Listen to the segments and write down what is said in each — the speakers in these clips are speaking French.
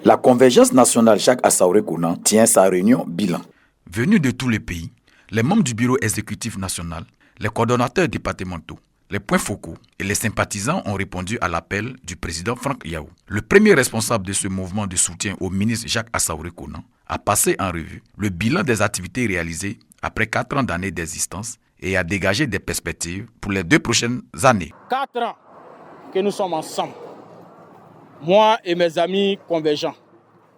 La convergence nationale Jacques Assaouré-Kounan tient sa réunion bilan. Venus de tous les pays, les membres du bureau exécutif national, les coordonnateurs départementaux, les points focaux et les sympathisants ont répondu à l'appel du président Franck Yahou. Le premier responsable de ce mouvement de soutien au ministre Jacques Assaouré-Kounan a passé en revue le bilan des activités réalisées après 4 ans d'années d'existence et a dégagé des perspectives pour les 2 prochaines années. 4 ans que nous sommes ensemble, moi et mes amis convergents,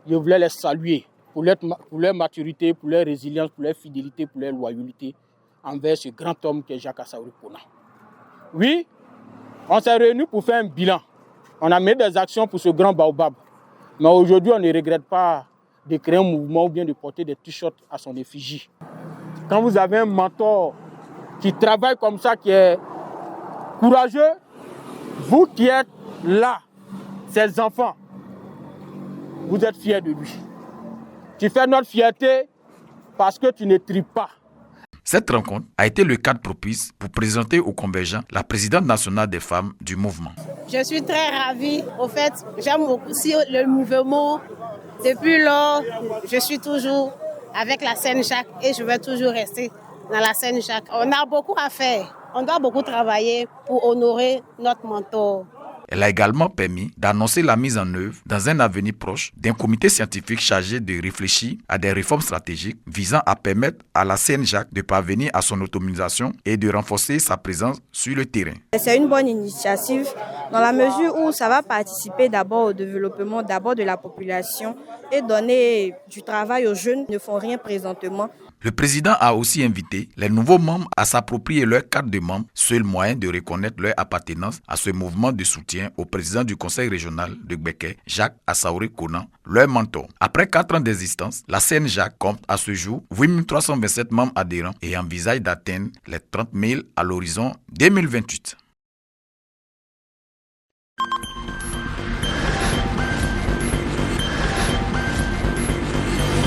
je voulais les saluer pour leur maturité, pour leur résilience, pour leur fidélité, pour leur loyauté envers ce grand homme qui est Jacques Assaouré-Kounan. Oui, on s'est réunis pour faire un bilan. On a mis des actions pour ce grand baobab. Mais aujourd'hui, on ne regrette pas de créer un mouvement ou bien de porter des t-shirts à son effigie. Quand vous avez un mentor qui travaille comme ça, qui est courageux, vous qui êtes là, ses enfants, vous êtes fiers de lui. Tu fais notre fierté parce que tu ne tripes pas. Cette rencontre a été le cadre propice pour présenter aux convergents la présidente nationale des femmes du mouvement. Je suis très ravie. Au fait, j'aime aussi le mouvement. Depuis lors, je suis toujours avec la Saint-Jacques et je vais toujours rester dans la Saint-Jacques. On a beaucoup à faire. On doit beaucoup travailler pour honorer notre mentor. Elle a également permis d'annoncer la mise en œuvre dans un avenir proche d'un comité scientifique chargé de réfléchir à des réformes stratégiques visant à permettre à la Saint-Jacques de parvenir à son autonomisation et de renforcer sa présence sur le terrain. C'est une bonne initiative dans la mesure où ça va participer d'abord au développement de la population et donner du travail aux jeunes qui ne font rien présentement. Le président a aussi invité les nouveaux membres à s'approprier leur carte de membre, seul moyen de reconnaître leur appartenance à ce mouvement de soutien au président du conseil régional de Gbeke, Jacques Assaouré-Kounan, leur mentor. Après 4 ans d'existence, la Saint-Jacques compte à ce jour 8 327 membres adhérents et envisage d'atteindre les 30 000 à l'horizon 2028.